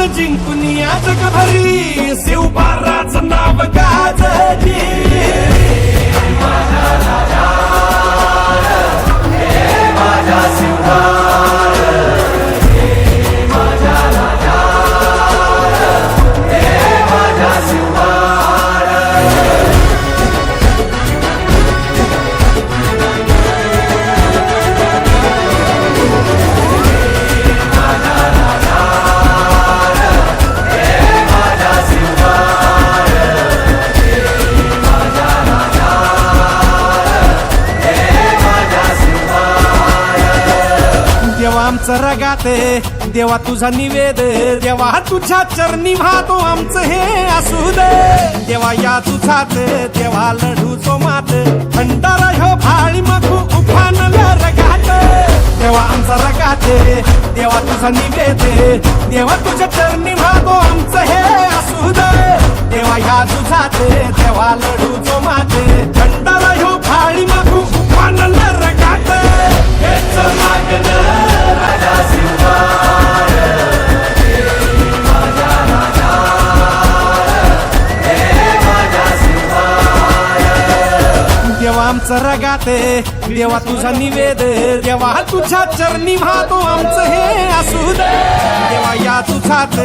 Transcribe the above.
मन जिंकून या जगभरी शिवबाराचं नाव गाजली. देवा आमचं रगात देवा तुझा निवेद, देवा तुझ्या चरणी वाहतो आमचं हे असू दे. देवा या तुझात देवा लढूचो मात, भंडारा ह्यो भाळी मखू उफानल्या रगात. देवा आमचा रगात देवा तुझा निवेद, देवा तुझ्या चरणी वाहतो आमचं हे असू दे. देवा या तुझात देवा लढूचो मात, भंडारा ह्यो भाळी मखू उफानल्या रगात. हेच मागणं राजा शिवबार, माझा राजा, हे माझा शिवबार. देवा आमचं रगात देवा तुझा निवेद, देवा तुझ्या चरणी वाहतो आमचं हे असू दे. देवा या तुझात